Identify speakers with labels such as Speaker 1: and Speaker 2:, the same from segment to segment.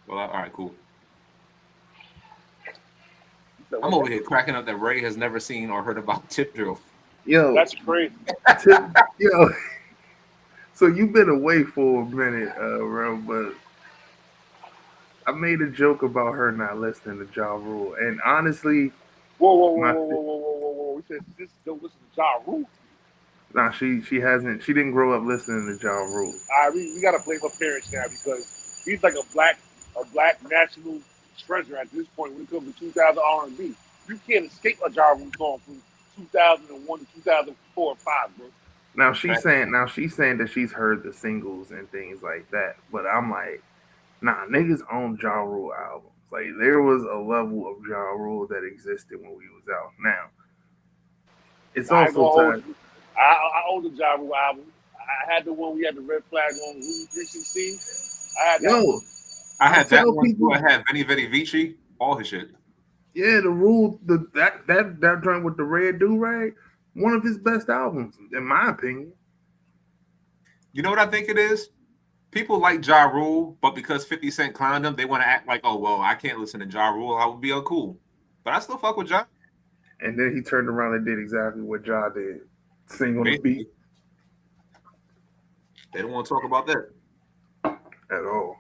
Speaker 1: Well, all right, cool.
Speaker 2: So
Speaker 1: I'm
Speaker 2: what
Speaker 1: over
Speaker 2: that?
Speaker 1: here cracking up that Ray has never seen or heard about Tip Drill.
Speaker 3: Yo,
Speaker 2: That's crazy.
Speaker 3: tip, yo. So you've been away for a minute, Ro, but I made a joke about her not listening to Ja Rule, and honestly,
Speaker 2: Whoa, whoa, whoa,
Speaker 3: my
Speaker 2: whoa, whoa, whoa, whoa, whoa, whoa. We said this don't listen to Ja Rule.
Speaker 3: nah, she didn't grow up listening to Ja Rule.
Speaker 2: All right, we gotta blame her parents now because he's like a black national treasure at this point when it comes to 2000 R&B. You can't escape a Ja Rule song from 2001 to 2004 or five, bro.
Speaker 1: Fact.
Speaker 3: Now she's saying that she's heard the singles and things like that, but I'm like, nah, niggas own Ja Rule albums. Like there was a level of Ja Rule that existed when we was out. Now it's
Speaker 2: Now I ain't
Speaker 3: also
Speaker 2: gonna hold
Speaker 3: time.
Speaker 2: you. I own the Ja Rule album. I had the one we had the red flag on Route 316. I had that one.
Speaker 3: Yo,
Speaker 1: I
Speaker 3: I
Speaker 1: had that
Speaker 3: tell
Speaker 1: one too.
Speaker 3: people,
Speaker 1: I had Benny Vetti Vici, all his shit.
Speaker 3: yeah, the rule, that joint with the red do rag, one of his best albums, in my opinion.
Speaker 1: You know what I think it is? People like Ja Rule, but because 50 Cent clowned him, they want to act like, oh, well, I can't listen to Ja Rule. I would be uncool. But I still fuck with Ja,
Speaker 3: And then he turned around and did exactly what Ja did, sing on the beat
Speaker 1: basically. They don't want to talk about that.
Speaker 3: at all.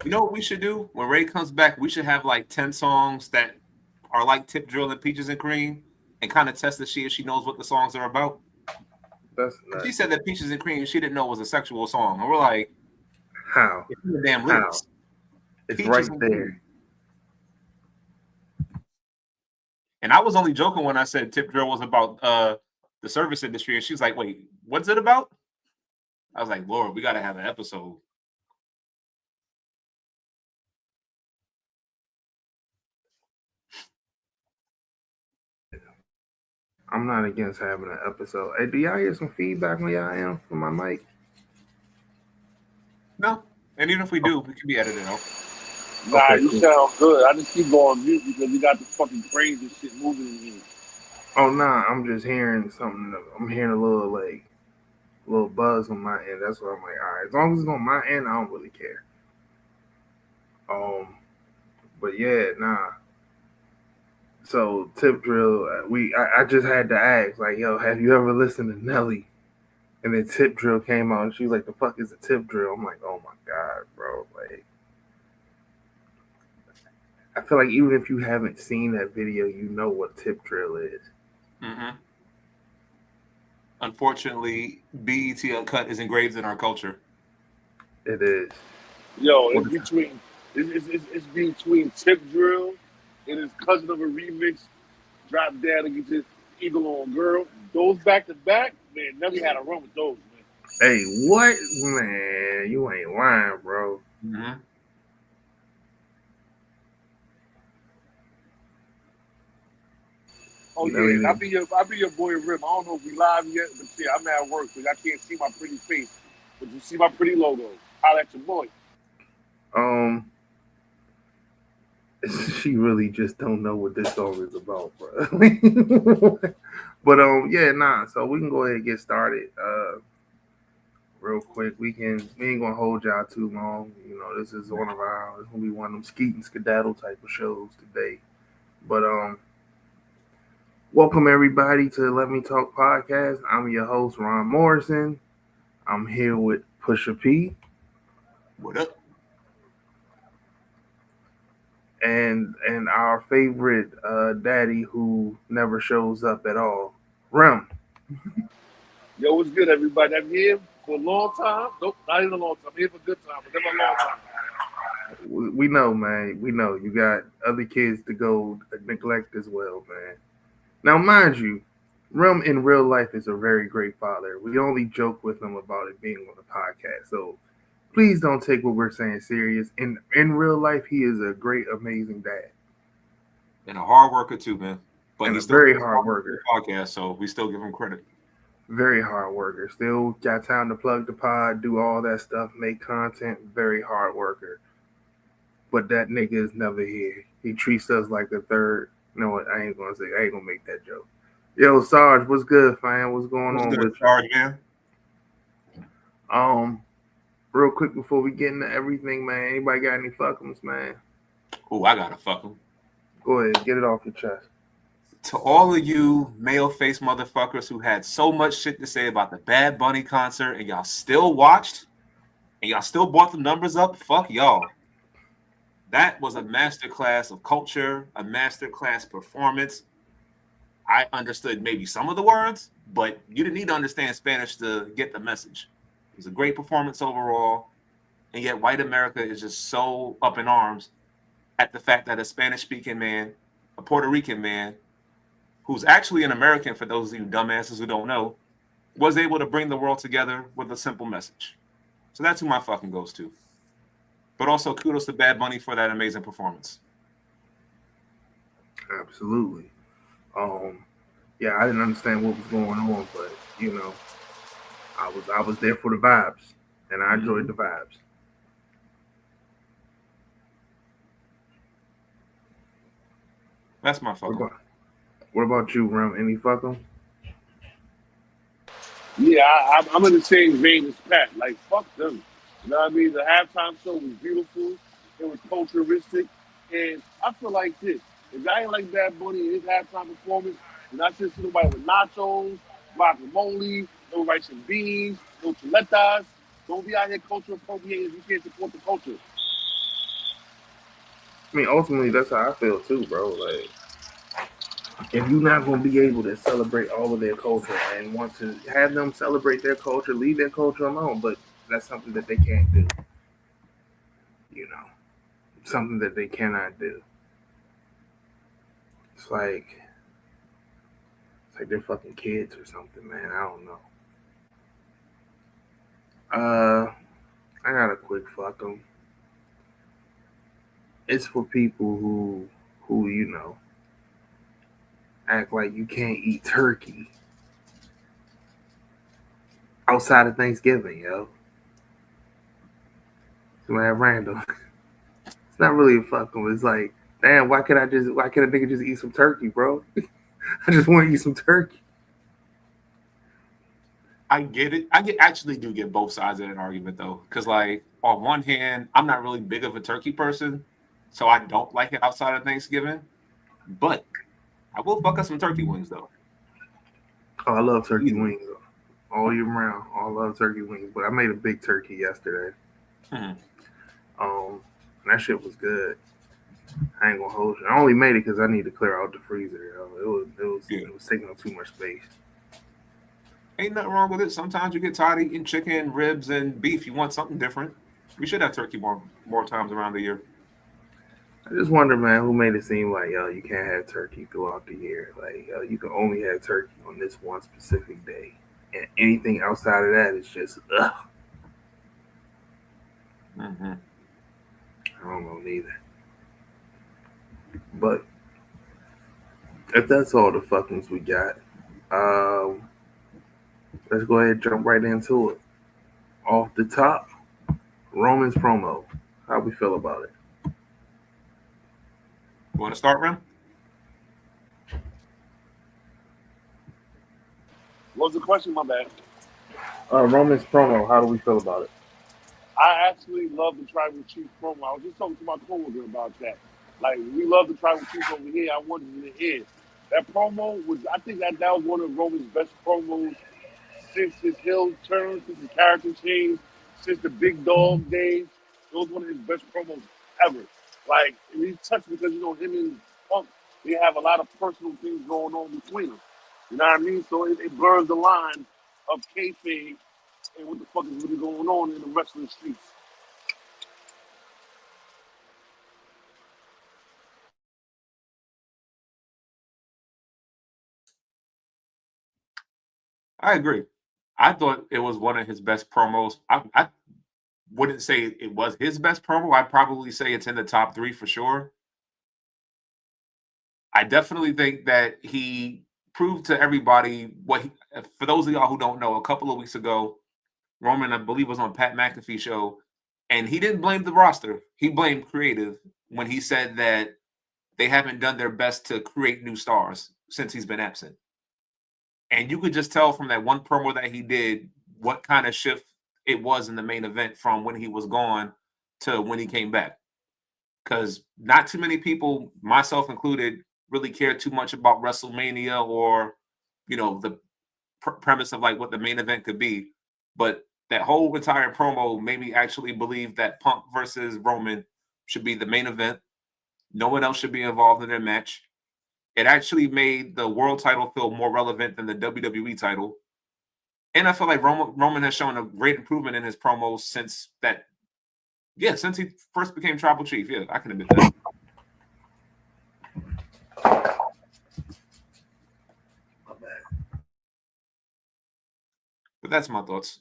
Speaker 1: You know what we should do? When Ray comes back, we should have like 10 songs that are like Tip Drill and Peaches and Cream and kind of test to see if she knows what the songs are about.
Speaker 3: That's
Speaker 1: 'Cause she
Speaker 3: nuts.
Speaker 1: said that Peaches and Cream she didn't know was a sexual song. And we're like,
Speaker 3: How?
Speaker 1: it's in the damn
Speaker 3: How?
Speaker 1: lyrics.
Speaker 3: It's
Speaker 1: Peaches
Speaker 3: right
Speaker 1: and
Speaker 3: there.
Speaker 1: Cream. And I was only joking when I said Tip Drill was about the service industry. And she's like, wait, what's it about? I was like, Lord, we got to have an episode.
Speaker 3: I'm not against having an episode. Hey, do y'all hear some feedback when y'all am from my mic?
Speaker 1: No. And even if we do, we can be edited out.
Speaker 2: Nah,
Speaker 3: Okay,
Speaker 2: you
Speaker 3: cool.
Speaker 2: sound good. I just keep going mute because we got the fucking cranes and shit moving in here.
Speaker 3: Oh nah, I'm just hearing something. I'm hearing a little buzz on my end. That's what I'm like. All right, as long as it's on my end, I don't really care. Um, but yeah, nah. So tip drill, I just had to ask, like, yo, have you ever listened to Nelly? And then tip drill came out, and she was like, the fuck is a tip drill? I'm like, oh my god, bro. Like, I feel like even if you haven't seen that video, you know what tip drill is.
Speaker 1: Mm-hmm. Unfortunately, BET Uncut is engraved in our culture.
Speaker 3: It is.
Speaker 2: Yo,
Speaker 3: What
Speaker 2: it's
Speaker 3: is
Speaker 2: between it's between Tip Drill and his cousin of a remix, Drop Down and Get Your Eagle on Girl. Those back to back, man, Nelly had a run with those, man.
Speaker 3: Hey, what man? You ain't lying, bro.
Speaker 1: Mm-hmm.
Speaker 2: Oh yeah, and
Speaker 3: Nelly,
Speaker 2: I'll be your boy Rim. I don't know if we live yet, but yeah, I'm at work, so I can't see my pretty face. But you see my pretty logo. Holla at your boy.
Speaker 3: um, she really just don't know what this song is about, bro. But yeah, nah. So we can go ahead and get started. Real quick. We ain't gonna hold y'all too long. You know, this gonna be one of them skeet and skedaddle type of shows today. But welcome everybody to Let Me Talk podcast. I'm your host Ron Morrison. I'm here with Pusha P
Speaker 1: What up?
Speaker 3: and our favorite daddy who never shows up at all, Rem.
Speaker 2: Yo, what's good, everybody? I'm here for a long time. Nope, not even a long time. I'm here for a good time, but never a long time.
Speaker 3: We know, man. We know you got other kids to go neglect as well, man. Now, mind you, Rem in real life is a very great father. We only joke with him about it being on the podcast, so please don't take what we're saying serious. In real life, he is a great, amazing dad
Speaker 1: And a hard worker too, man. But
Speaker 3: and
Speaker 1: he
Speaker 3: a
Speaker 1: still
Speaker 3: very
Speaker 1: plays
Speaker 3: hard
Speaker 1: hard for the
Speaker 3: worker.
Speaker 1: podcast, so we still give him credit.
Speaker 3: Very hard worker. Still got time to plug the pod, do all that stuff, make content. Very hard worker. But that nigga is never here. He treats us like a third. You know what? I ain't gonna say. I ain't gonna make that joke. Yo, Sarge, what's good, fam? What's going
Speaker 1: What's
Speaker 3: on
Speaker 1: good,
Speaker 3: with you?
Speaker 1: Sarge, man?
Speaker 3: Um, Real quick before we get into everything, man. Anybody got any fuckums, man?
Speaker 1: Oh, I gotta fuck him.
Speaker 3: Go ahead, get it off your chest.
Speaker 1: To all of you male face motherfuckers who had so much shit to say about the Bad Bunny concert and y'all still watched and y'all still brought the numbers up, fuck y'all. That was a masterclass of culture, a masterclass performance. I understood maybe some of the words, but you didn't need to understand Spanish to get the message. It was a great performance overall, and yet white America is just so up in arms at the fact that a Spanish-speaking man, a Puerto Rican man, who's actually an American, for those of you dumbasses who don't know, was able to bring the world together with a simple message. So that's who my fucking goes to. But also kudos to Bad Bunny for that amazing performance.
Speaker 3: Absolutely. Yeah, I didn't understand what was going on, but you know, I was there for the vibes, and I enjoyed the vibes.
Speaker 1: That's my fucking.
Speaker 3: What about you, Rim? Any fuckum?
Speaker 2: Yeah, I'm in the same vein as Pat. Like, fuck them. You know what I mean? The halftime show was beautiful. It was culturistic. And I feel like this. If I ain't like Bad Bunny and his halftime performance, then I should see nobody with nachos, guacamole, no rice and beans, no chuletas. Don't be out here culture appropriating if you can't support the culture.
Speaker 3: I mean, ultimately, that's how I feel too, bro. Like, if you're not going to be able to celebrate all of their culture and want to have them celebrate their culture, leave their culture alone. But that's something that they can't do. You know, something that they cannot do. It's like they're fucking kids or something, man. I don't know. I got a quick fuck them. It's for people who you know act like you can't eat turkey outside of Thanksgiving, yo. Man, random. It's not really a fuck them. It's like, damn, why can't a nigga just eat some turkey, bro? I just want to eat some turkey.
Speaker 1: I get it. Actually do get both sides of that argument though, because like on one hand, I'm not really big of a turkey person, so I don't like it outside of Thanksgiving. But I will fuck up some turkey wings though.
Speaker 3: Oh, I love turkey
Speaker 1: Easily.
Speaker 3: wings all year round. I love turkey wings, but I made a big turkey yesterday.
Speaker 1: Mhm.
Speaker 3: And that shit was good. I ain't gonna hold you. I only made it because I need to clear out the freezer. Yo. It was taking up too much space.
Speaker 1: Ain't nothing wrong with it. Sometimes you get tired of eating chicken, ribs, and beef. You want something different. We should have turkey more times around the year.
Speaker 3: I just wonder, man, who made it seem like yo, you can't have turkey throughout the year. Like yo, you can only have turkey on this one specific day, and anything outside of that is just ugh.
Speaker 1: Mm-hmm.
Speaker 3: I don't know neither. But if that's all the fuckings we got, um, let's go ahead and jump right into it. Off the top, Roman's promo. How we feel about it?
Speaker 1: You want to start, Rim?
Speaker 2: What was the question? My bad.
Speaker 3: Roman's promo. How do we feel about it?
Speaker 2: I actually love the Tribal Chief promo. I was just talking to my coworker about that. Like, we love the Tribal Chief over here. I wanted to hear. That promo was, I think that was one of Roman's best promos since his heel turn, since his character change, since the big dog days. It was one of his best promos ever. Like, and he's touched because, you know, him and Punk, they have a lot of personal things going on between them. You know what I mean? So it blurs the line of kayfabe and what the fuck is really going on in the wrestling streets.
Speaker 1: I agree. I thought it was one of his best promos. I wouldn't say it was his best promo. I'd probably say it's in the top 3 for sure. I definitely think that he proved to everybody what he, for those of y'all who don't know, a couple of weeks ago, Roman, I believe, was on Pat McAfee show, and he didn't blame the roster. He blamed creative when he said that they haven't done their best to create new stars since he's been absent. And you could just tell from that one promo that he did what kind of shift it was in the main event from when he was gone to when he came back. Because not too many people, myself included, really cared too much about WrestleMania or, the premise of like what the main event could be. But that whole entire promo made me actually believe that Punk versus Roman should be the main event. No one else should be involved in their match. It actually made the world title feel more relevant than the WWE title. And I feel like Roman has shown a great improvement in his promos since he first became Tribal Chief. Yeah, I can admit that. But that's my thoughts.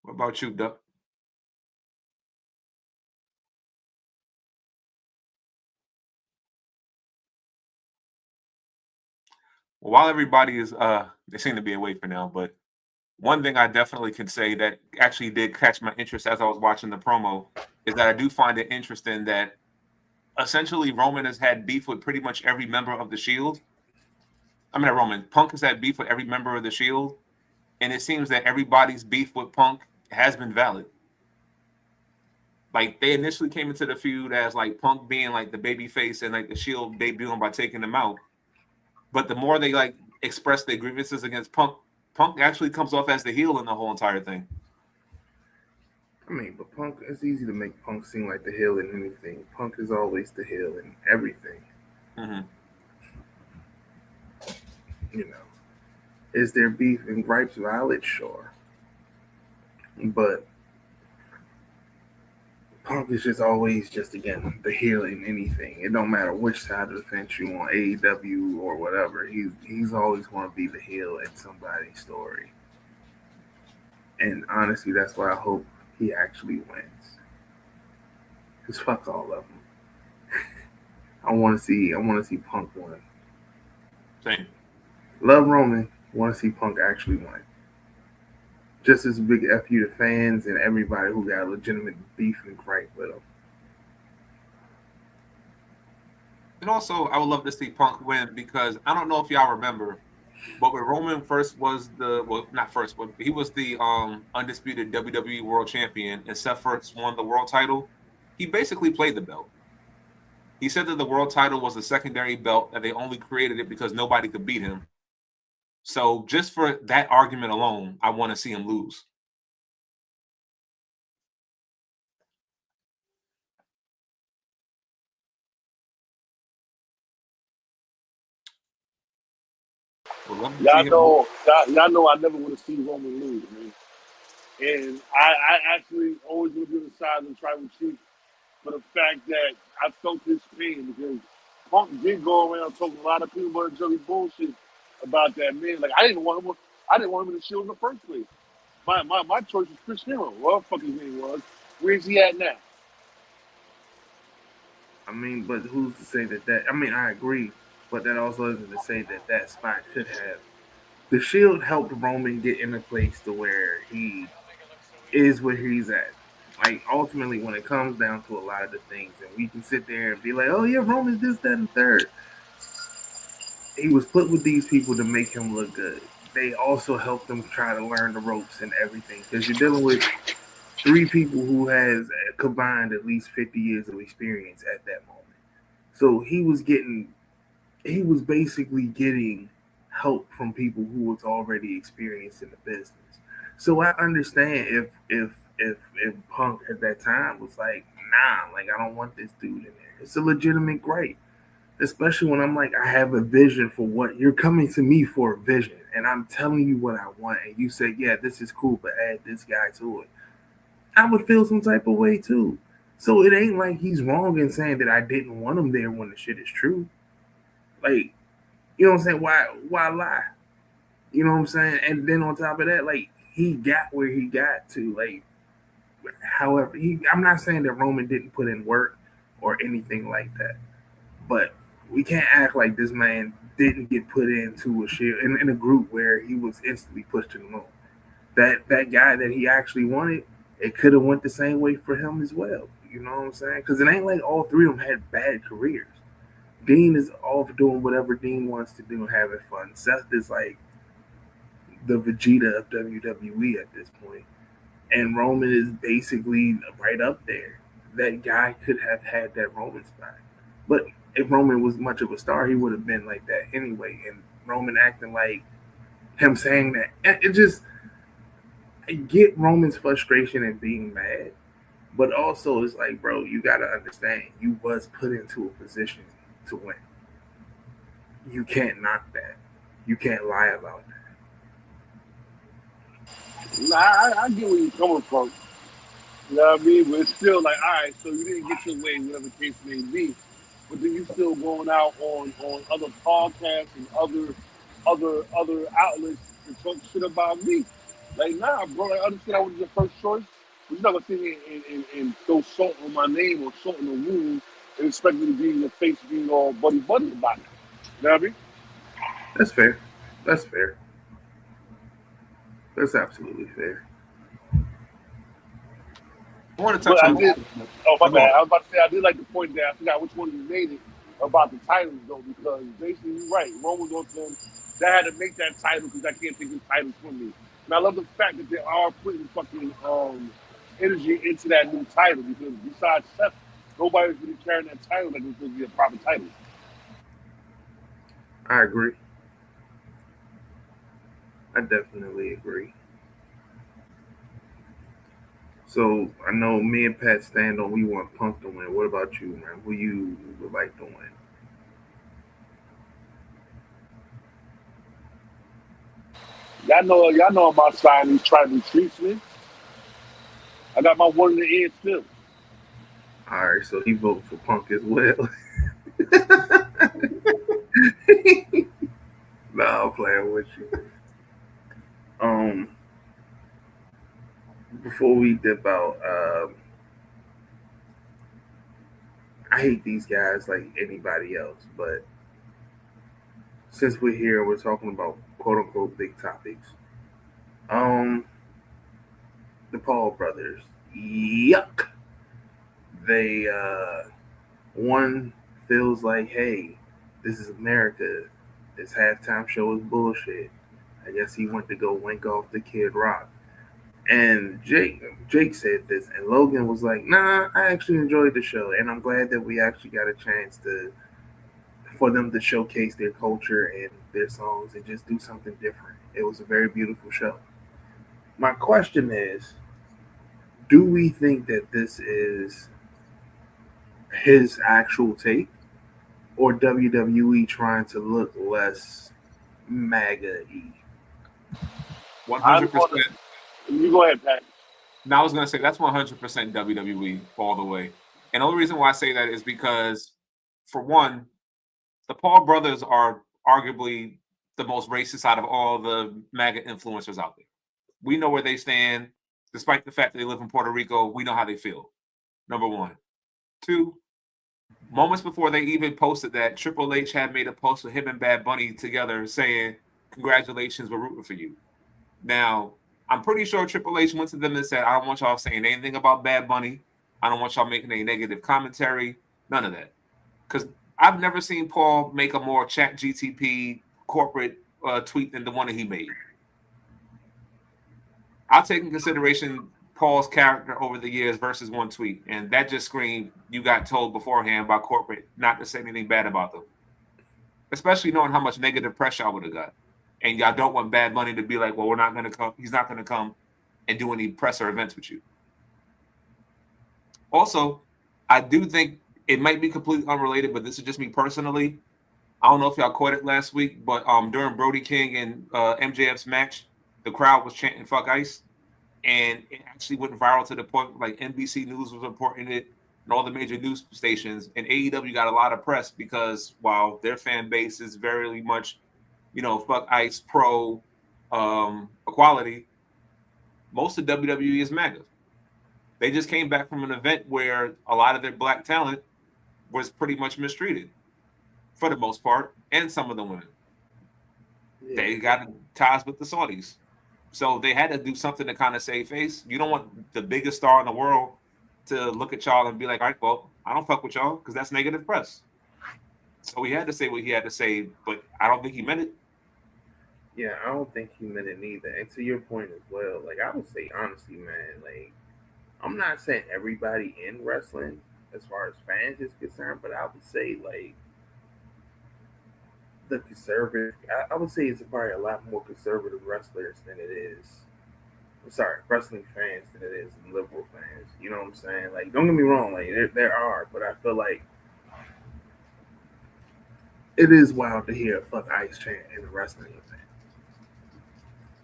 Speaker 1: What about you, Duck? Well, while everybody is they seem to be away for now, but one thing I definitely can say that actually did catch my interest as I was watching the promo is that I do find it interesting that essentially Roman has had beef with pretty much every member of the Shield. I mean, not Roman. Punk has had beef with every member of the Shield, and it seems that everybody's beef with Punk has been valid. Like, they initially came into the feud as like Punk being like the baby face and like the Shield debuting by taking them out. But the more they like express their grievances against Punk, Punk actually comes off as the heel in the whole entire thing.
Speaker 3: I mean, but Punk, it's easy to make Punk seem like the heel in anything. Punk is always the heel in everything.
Speaker 1: Mm-hmm.
Speaker 3: Is there beef and gripes valid? Sure. But Punk is just always again, the heel in anything. It don't matter which side of the fence you on, AEW or whatever. He's always going to be the heel in somebody's story. And honestly, that's why I hope he actually wins. Because fuck all of them. I want to see Punk win.
Speaker 1: Same.
Speaker 3: Love Roman. Want to see Punk actually win. Just as a big F you to fans and everybody who got legitimate beef and gripe with him.
Speaker 1: And also, I would love to see Punk win because I don't know if y'all remember, but when Roman first was he was the undisputed WWE World Champion, and Seth first won the world title. He basically played the belt. He said that the world title was a secondary belt, that they only created it because nobody could beat him. So just for that argument alone, I want to see him lose.
Speaker 2: Y'all know I never want to see Roman lose, man. And I actually always want to be on the side of the Tribal Chief for the fact that I felt this pain because Punk did go around talking a lot of people about Joey bullshit about that man. Like I didn't want him in the Shield in the first place. My choice was Chris Hero, whatever the fuck his name was. Where's he at now?
Speaker 3: I mean, but who's to say that? I mean, I agree, but that also isn't to say that spot could have. The Shield helped Roman get in a place to where he is where he's at. Like, ultimately, when it comes down to a lot of the things, and we can sit there and be like, oh, yeah, Roman's this, that, and third. He was put with these people to make him look good. They also helped him try to learn the ropes and everything, because you're dealing with three people who has combined at least 50 years of experience at that moment. So he was basically getting help from people who was already experienced in the business. So I understand if Punk at that time was like, nah, like I don't want this dude in there. It's a legitimate gripe. Especially when I'm like, I have a vision for what you're coming to me for a vision, and I'm telling you what I want, and you say, yeah, this is cool, but add this guy to it. I would feel some type of way too. So it ain't like he's wrong in saying that I didn't want him there when the shit is true. Like, you know what I'm saying? Why lie? You know what I'm saying? And then on top of that, like, he got where he got to. Like, however, I'm not saying that Roman didn't put in work or anything like that, but we can't act like this man didn't get put into a Shield in a group where he was instantly pushed to the moon. That guy that he actually wanted, it could have went the same way for him as well. You know what I'm saying? Because it ain't like all three of them had bad careers. Dean is off doing whatever Dean wants to do, having fun. Seth is like the Vegeta of WWE at this point, and Roman is basically right up there. That guy could have had that Roman spot, but if Roman was much of a star, he would have been like that anyway. And Roman acting like him saying that, it just I get Roman's frustration and being mad, but also it's like, bro, you gotta understand, you was put into a position to win. You can't knock that. You can't lie about that.
Speaker 2: Nah, I get where you're coming from. You know what I mean? But it's still like, all right, so you didn't get your way, whatever the case may be. But then you still going out on other podcasts and other outlets to talk shit about me. Like, nah, bro, I understand I was your first choice. But you're not gonna sit here and throw salt on my name or salt in the wound and expect me to be in your face being all buddy buddy about it. You know what I mean?
Speaker 3: That's fair. That's fair. That's absolutely fair.
Speaker 1: I want to touch
Speaker 2: But I
Speaker 1: on.
Speaker 2: did. Oh my
Speaker 1: Go on.
Speaker 2: bad. I was about to say I did like the point that I forgot which one you made it about the titles though, because basically you're right. Roman on them that had to make that title because I can't take the title from me. And I love the fact that they are putting fucking energy into that new title because besides Seth, nobody's really carrying that title like it's supposed to be a proper title.
Speaker 3: I agree. I definitely agree. So I know me and Pat stand on we want Punk to win. What about you, man? Who you would like to win?
Speaker 2: Y'all know on my side these tribal treats me. I got my one in the end still.
Speaker 3: All right, so he voted for Punk as well. Nah, I'm playing with you. Um, before we dip out, I hate these guys like anybody else, but since we're here, we're talking about quote unquote big topics. Um, the Paul brothers, yuck. They one feels like, hey, this is America. This halftime show is bullshit. I guess he went to go wink off the Kid Rock. And Jake said this, and Logan was like, "Nah, I actually enjoyed the show, and I'm glad that we actually got a chance to for them to showcase their culture and their songs and just do something different. It was a very beautiful show." My question is, do we think that this is his actual take, or WWE trying to look less MAGA-y?
Speaker 2: I'm
Speaker 1: 100%.
Speaker 2: gonna you go ahead, Pat.
Speaker 1: Now I was gonna say that's 100% WWE all the way. And the only reason why I say that is because, for one, the Paul brothers are arguably the most racist out of all the MAGA influencers out there. We know where they stand, despite the fact that they live in Puerto Rico. We know how they feel. Number one. Two, moments before they even posted that, Triple H had made a post with him and Bad Bunny together saying, "Congratulations, we're rooting for you." Now, I'm pretty sure Triple H went to them and said, "I don't want y'all saying anything about Bad Bunny. I don't want y'all making any negative commentary. None of that." Because I've never seen Paul make a more chat GTP corporate tweet than the one that he made. I'll take in consideration Paul's character over the years versus one tweet. And that just screamed, you got told beforehand by corporate not to say anything bad about them. Especially knowing how much negative pressure I would have got. And y'all don't want Bad Bunny to be like, well, we're not going to come. He's not going to come and do any presser events with you. Also, I do think it might be completely unrelated, but this is just me personally. I don't know if y'all caught it last week, but during Brody King and MJF's match, the crowd was chanting "fuck Ice," and it actually went viral to the point like NBC News was reporting it, and all the major news stations. And AEW got a lot of press because while their fan base is very much, "fuck Ice" pro equality, most of WWE is MAGA. They just came back from an event where a lot of their black talent was pretty much mistreated for the most part, and some of the women.
Speaker 3: Yeah.
Speaker 1: They got ties with the Saudis. So they had to do something to kind of save face. You don't want the biggest star in the world to look at y'all and be like, all right, well, I don't fuck with y'all because that's negative press. So he had to say what he had to say, but I don't think he meant it.
Speaker 3: Yeah, I don't think he meant it neither. And to your point as well, like I would say honestly, man, like I'm not saying everybody in wrestling, as far as fans is concerned, but I would say like the conservative. I would say it's probably a lot more conservative wrestlers than it is. I'm sorry, wrestling fans than it is liberal fans. You know what I'm saying? Like, don't get me wrong, like there are, but I feel like it is wild to hear a fuck ice chant in a wrestling event.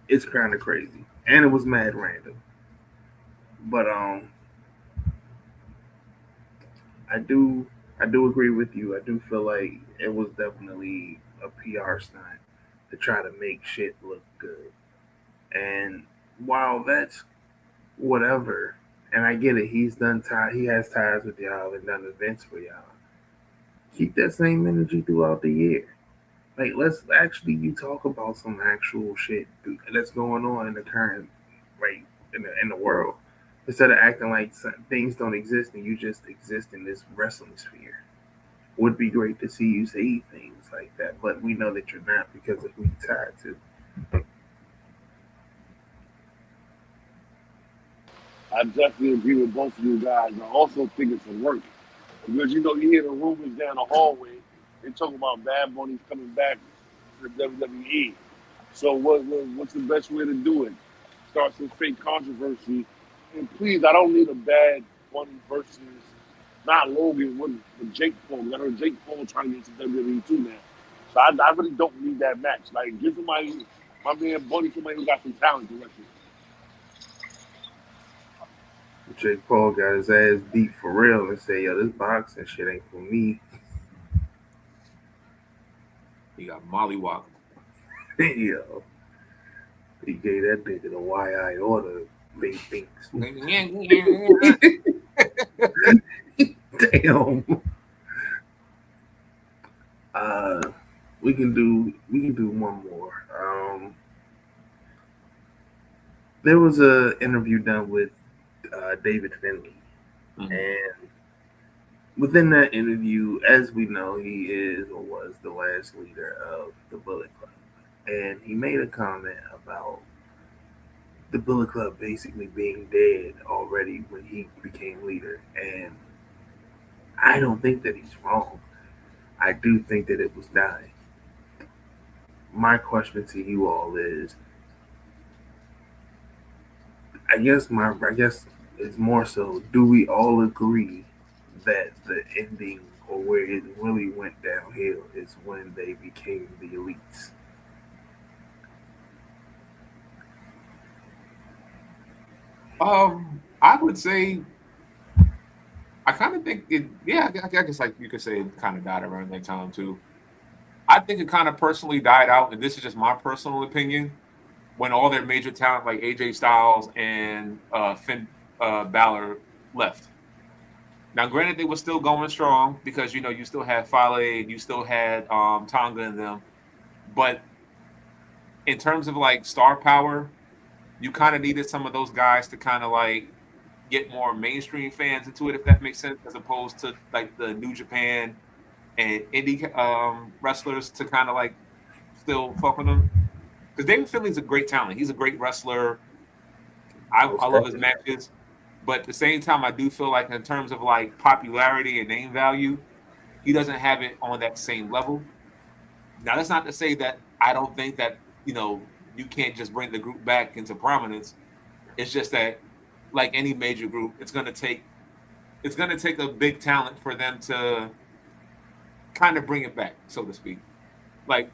Speaker 3: It's kind of crazy, and it was mad random. But I do agree with you. I do feel like it was definitely a PR stunt to try to make shit look good. And while that's whatever, and I get it, he has ties with y'all and done events for y'all. Keep that same energy throughout the year. Like let's actually you talk about some actual shit that's going on in the current right in the world instead of acting like things don't exist and you just exist in this wrestling sphere. Would be great to see you say things like that, but we know that you're not because of who you tied to.
Speaker 2: I definitely agree with both of you guys. I also think it's a work because you hear the rumors down the hallway. They talking about Bad Bunny's coming back to the WWE. So what's the best way to do it? Start some fake controversy, and please, I don't need a Bad Bunny versus not Logan with Jake Paul. I heard Jake Paul trying to get to WWE too now. So I really don't need that match. Like give somebody, my man Bunny, somebody who got some talent to wrestle.
Speaker 3: Jake Paul got his ass beat for real and say, yo, this boxing shit ain't for me.
Speaker 1: He got mollywop.
Speaker 3: Yo, he gave that nigga the wide-eyed order. Big things. Damn. Uh, we can do one more. There was a interview done with David Finlay, and within that interview, as we know, he is or was the last leader of the Bullet Club, and he made a comment about the Bullet Club basically being dead already when he became leader, and I don't think that he's wrong. I do think that it was dying. My question to you all is, I guess it's more so, do we all agree that the ending or where it really went downhill is when they became the elites?
Speaker 1: I would say I kind of think it. Yeah, I guess like you could say it kind of died around that time too. I think it kind of personally died out, and this is just my personal opinion. When all their major talent like AJ Styles and Finn Balor left. Now, granted, they were still going strong because you still had Fale and you still had Tonga in them, but in terms of like star power, you kind of needed some of those guys to kind of like get more mainstream fans into it, if that makes sense, as opposed to like the New Japan and indie wrestlers to kind of like still fuck with them. Because David Finlay's a great talent. He's a great wrestler. I love his matches. But at the same time, I do feel like in terms of like popularity and name value, he doesn't have it on that same level. Now, that's not to say that I don't think that, you can't just bring the group back into prominence. It's just that, like any major group, it's gonna take a big talent for them to kind of bring it back, so to speak. Like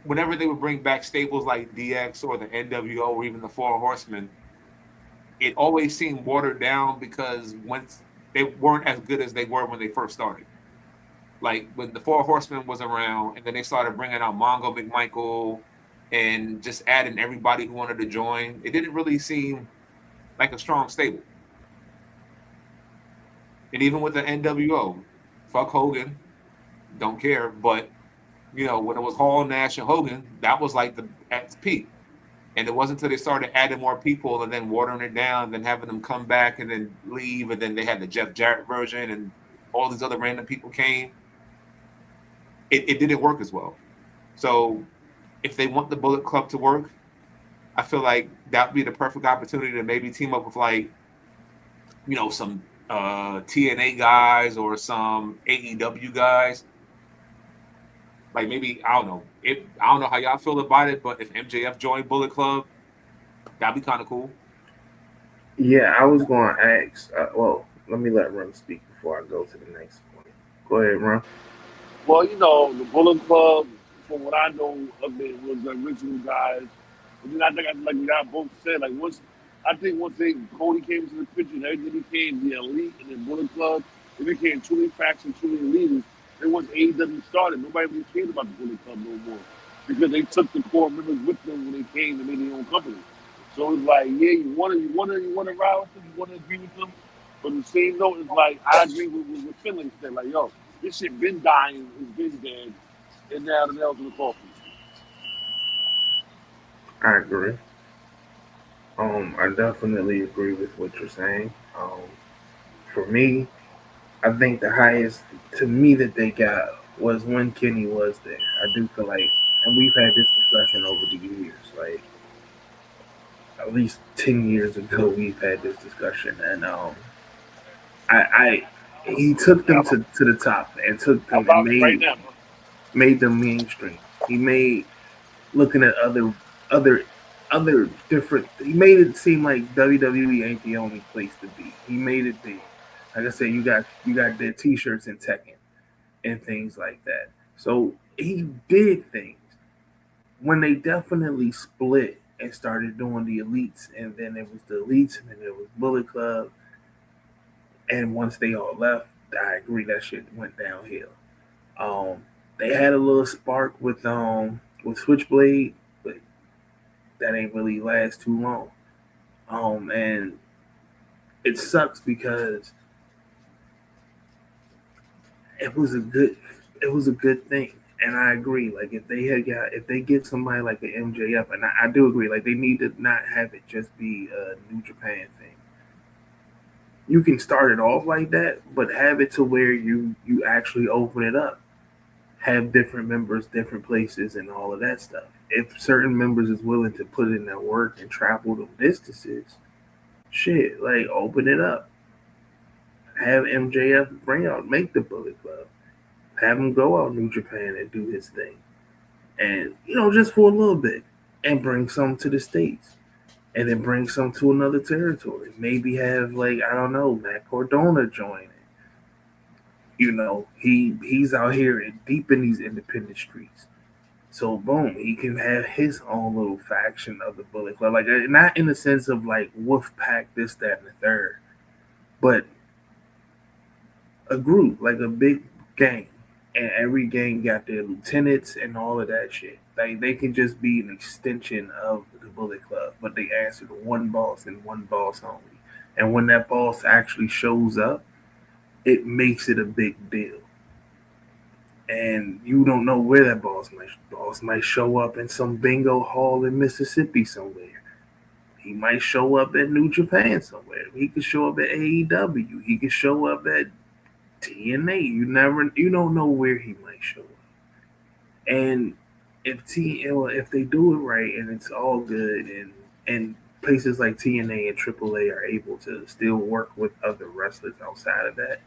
Speaker 1: whenever they would bring back staples like DX or the NWO or even the Four Horsemen, it always seemed watered down because once they weren't as good as they were when they first started. Like when the Four Horsemen was around, and then they started bringing out Mongo McMichael and just adding everybody who wanted to join. It didn't really seem like a strong stable. And even with the NWO, fuck Hogan, don't care. But when it was Hall, Nash, and Hogan, that was like the at its peak. And it wasn't until they started adding more people and then watering it down, and then having them come back and then leave, and then they had the Jeff Jarrett version, and all these other random people came. It didn't work as well. So if they want the Bullet Club to work, I feel like that would be the perfect opportunity to maybe team up with like, some TNA guys or some AEW guys. Like maybe I don't know. I don't know how y'all feel about it, but if MJF joined Bullet Club, that'd be kind of cool.
Speaker 3: Yeah, I was going to ask. Well, let me let Rum speak before I go to the next point. Go ahead, Rum.
Speaker 2: Well, the Bullet Club, from what I know of it, was the original guys. But then I think, like y'all both said, like once Cody came into the picture and everything became the elite and then Bullet Club, it became truly faction, truly leaders. Then once AEW started, nobody really cared about the Bullet Club no more because they took the core members with them when they came and made their own company. So it's like, yeah, you want to ride with them, you want to agree with them, but the same note is like, I agree with Finlay said, like, yo, this shit been dying, it's been dead, and now the nails in the coffin.
Speaker 3: I agree. I definitely agree with what you're saying. For me, I think the highest to me that they got was when Kenny was there. I do feel like, and we've had this discussion over the years, like at least 10 years ago, we've had this discussion, and I he took them to the top and took
Speaker 2: I'm
Speaker 3: them and
Speaker 2: about it right now, bro.
Speaker 3: made them mainstream. He made looking at other other different. He made it seem like WWE ain't the only place to be. He made it big. Like I said, you got their T-shirts and Tekken and things like that. So he did things when they definitely split and started doing the elites, and then it was the elites, and then it was Bullet Club, and once they all left, I agree that shit went downhill. Um, they had a little spark with Switchblade, but that ain't really last too long. And it sucks because it was a good it was a good thing. And I agree. Like if they get somebody like an MJF, and I do agree, like they need to not have it just be a New Japan thing. You can start it off like that, but have it to where you actually open it up. Have different members, different places, and all of that stuff. If certain members is willing to put in that work and travel them distances, shit, like open it up. Have MJF make the Bullet Club. Have him go out New Japan and do his thing, and just for a little bit, and bring some to the states, and then bring some to another territory. Maybe have like I don't know Matt Cordona join it. He's out here deep in these independent streets. So boom, he can have his own little faction of the Bullet Club, like not in the sense of like Wolf Pack, this, that, and the third, but a group, like a big gang, and every gang got their lieutenants and all of that shit. Like they can just be an extension of the Bullet Club, but they answer to one boss and one boss only. And when that boss actually shows up, it makes it a big deal. And you don't know where that boss might show up in some bingo hall in Mississippi somewhere. He might show up at New Japan somewhere. He could show up at AEW. He could show up at TNA. You don't know where he might show up. And if they do it right and it's all good, and places like TNA and AAA are able to still work with other wrestlers outside of that,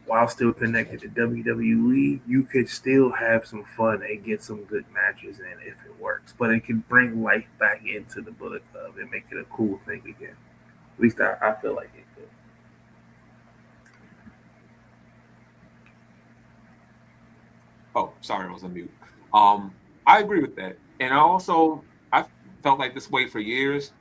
Speaker 3: while still connected to WWE, you could still have some fun and get some good matches in if it works. But it can bring life back into the Bullet Club and make it a cool thing again. At least I feel like it could.
Speaker 1: Oh, sorry, I was on mute. I agree with that, and I felt like this way for years.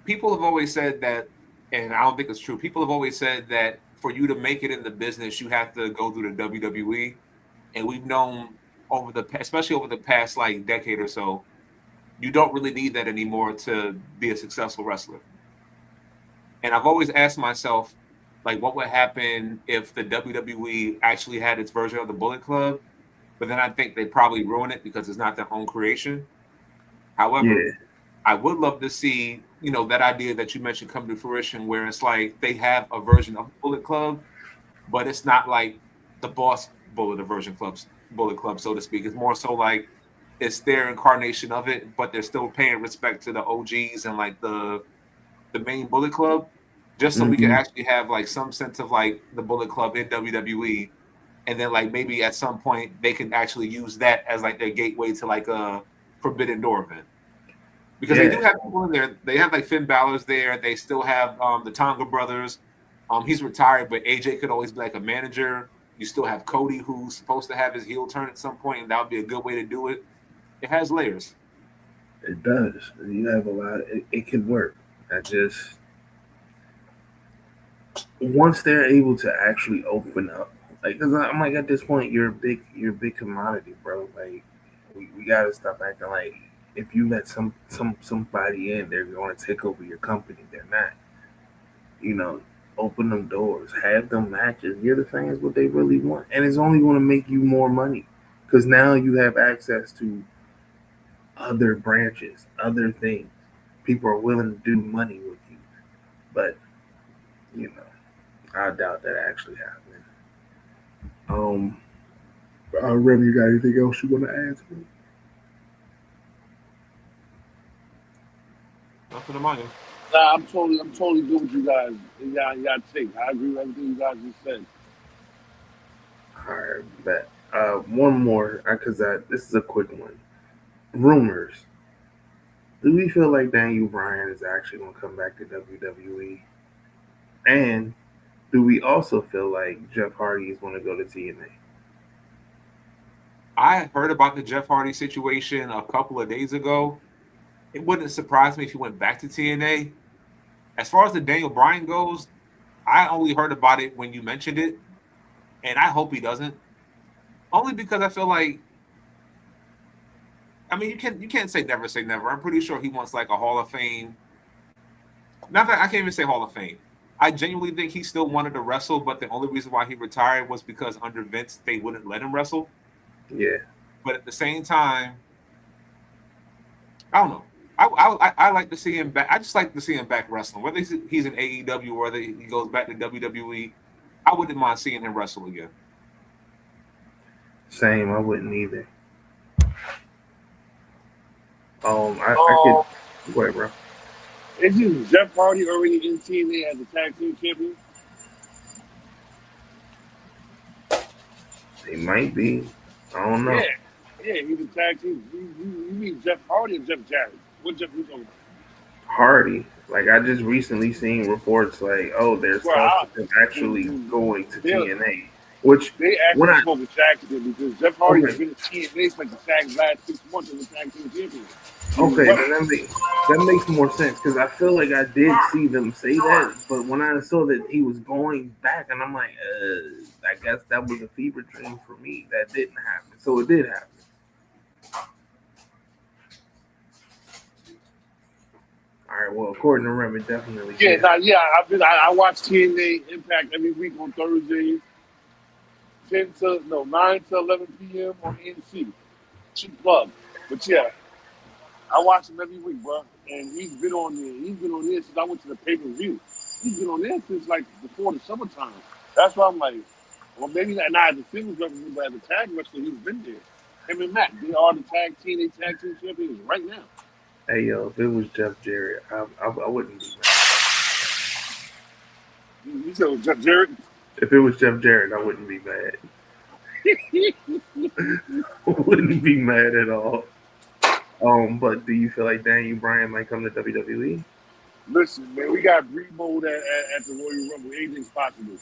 Speaker 1: People have always said that, and I don't think it's true. People have always said that for you to make it in the business, you have to go through the WWE, and we've known especially over the past like decade or so, you don't really need that anymore to be a successful wrestler. And I've always asked myself, like, what would happen if the WWE actually had its version of the Bullet Club? But then I think they probably ruin it because it's not their own creation. However,
Speaker 3: Yeah.
Speaker 1: I would love to see, that idea that you mentioned come to fruition where it's like they have a version of Bullet Club, but it's not like the boss Bullet Club, so to speak. It's more so like it's their incarnation of it, but they're still paying respect to the OGs and like the main Bullet Club, just so we can
Speaker 3: Hmm.
Speaker 1: actually have like some sense of like the Bullet Club in WWE, and then like maybe at some point they can actually use that as like their gateway to like a Forbidden Door event. Because they
Speaker 3: Yeah.
Speaker 1: do have people in there. They have like Finn Balor's there. They still have the Tonga brothers. He's retired, but AJ could always be like a manager. You still have Cody, who's supposed to have his heel turn at some point, and that would be a good way to do it. It has layers.
Speaker 3: It does. You have a lot. It can work. I just once they're able to actually open up, like, cause I'm like at this point, you're a big commodity, bro. Like, we gotta stop acting like if you let somebody in, they're going to take over your company. They're not. You know, open them doors, have them matches, give the fans what they really want, and it's only going to make you more money, cause now you have access to other branches, other things. People are willing to do money with you, but you know, I doubt that actually happened. Um, Rem, you got anything else you want to add to it?
Speaker 1: Nothing to mind.
Speaker 2: Nah, I'm totally good with you guys. You got take. I agree with everything you guys just said.
Speaker 3: All right, bet. One more, because this is a quick one. Rumors. Do we feel like Daniel Bryan is actually going to come back to WWE? And do we also feel like Jeff Hardy is going to go to TNA?
Speaker 1: I heard about the Jeff Hardy situation a couple of days ago. It wouldn't surprise me if he went back to TNA. As far as the Daniel Bryan goes, I only heard about it when you mentioned it, and I hope he doesn't. Only because I feel like, I mean, you can't say never say never. I'm pretty sure he wants like a Hall of Fame. Not that I can't even say Hall of Fame. I genuinely think he still wanted to wrestle, but the only reason why he retired was because under Vince they wouldn't let him wrestle.
Speaker 3: Yeah,
Speaker 1: But at the same time, I don't know. I like to see him back. I just like to see him back wrestling. Whether he's in AEW or whether he goes back to WWE, I wouldn't mind seeing him wrestle again.
Speaker 3: same. I wouldn't either. I could.
Speaker 2: Um,
Speaker 3: Wait, bro.
Speaker 2: isn't Jeff Hardy already in TNA as a tag team champion?
Speaker 3: He might be. I don't
Speaker 2: Yeah,
Speaker 3: know.
Speaker 2: yeah, he's a tag team. You mean Jeff Hardy or Jeff Jarrett? What Jeff you talking about?
Speaker 3: Hardy. Like I just recently seen reports like, oh, there's
Speaker 2: Well,
Speaker 3: talks of him actually
Speaker 2: mm,
Speaker 3: going to
Speaker 2: they
Speaker 3: TNA. Which
Speaker 2: they
Speaker 3: when
Speaker 2: actually
Speaker 3: I
Speaker 2: spoke with Jackson because Jeff Hardy's
Speaker 3: okay,
Speaker 2: been in TNA for like the last 6 months as a tag team champion. He's a
Speaker 3: okay, then
Speaker 2: wrestler.
Speaker 3: that makes more sense because I feel like I did see them say that, but when I saw that he was going back, and I'm like, I guess that was a fever dream for me. That didn't happen, so it did happen. All right, well, according to Rem, it definitely
Speaker 2: Yeah,
Speaker 3: did
Speaker 2: nah,
Speaker 3: happen.
Speaker 2: yeah. I watch TNA Impact every week on Thursdays, 9 to 11 p.m. on NC. Cheap plug, but yeah, I watch him every week, bro. And he's been on there. He's been on there since I went to the pay per view. He's been on there since like before the summertime. That's why I'm like, well, maybe not as a singles wrestler, but as a tag wrestler, he's been there. Him and Matt, they are the TNA tag team champions right now.
Speaker 3: Hey, yo, if it was Jeff Jarrett, I wouldn't be mad.
Speaker 2: You said it was Jeff Jarrett.
Speaker 3: If it was Jeff Jarrett, I wouldn't be mad. I wouldn't be mad at all. But do you feel like Daniel Bryan might come to WWE?
Speaker 2: Listen, man, we got Bree mode at the Royal Rumble. Anything's possible.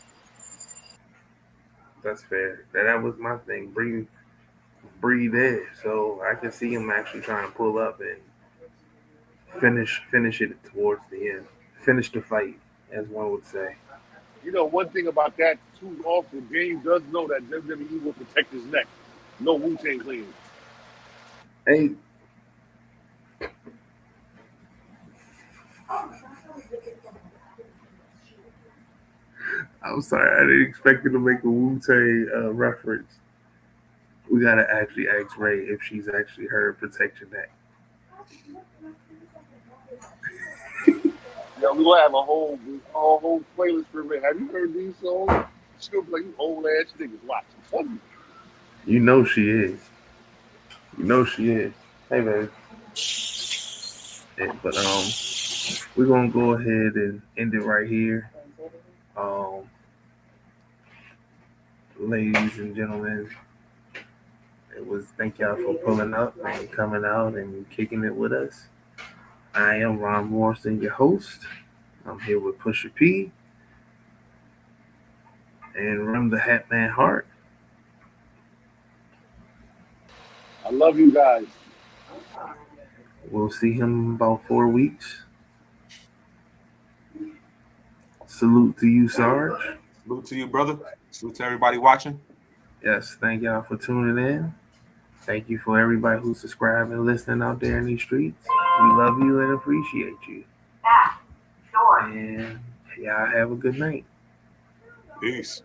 Speaker 3: That's fair. That was my thing. Bree there, so I can see him actually trying to pull up and finish it towards the end. Finish the fight, as one would say.
Speaker 2: You know, one thing about that too, also, Dave does know that WWE will protect his neck. No Wu Tang Clan.
Speaker 3: Hey, I'm sorry, I didn't expect you to make a Wu Tang reference. We gotta actually ask Ray if she's actually heard "Protect Your Neck."
Speaker 2: Yeah, we gonna have a whole playlist for it. Have you heard these songs? She gonna be like, you old ass niggas watching. Fuck you.
Speaker 3: You know she is. You know she is. Hey, baby. But we're gonna go ahead and end it right here. Um, ladies and gentlemen, it was thank y'all for pulling up and coming out and kicking it with us. I am Ron Morrison, your host. I'm here with Pusha P and Rem the Hatman Hart.
Speaker 2: I love you guys.
Speaker 3: We'll see him in about 4 weeks. Salute to you, Sarge.
Speaker 1: Salute to you, brother. Salute to everybody watching.
Speaker 3: Yes, thank y'all for tuning in. Thank you for everybody who's subscribing and listening out there in these streets. We love you and appreciate you. And y'all have a good night.
Speaker 1: Peace.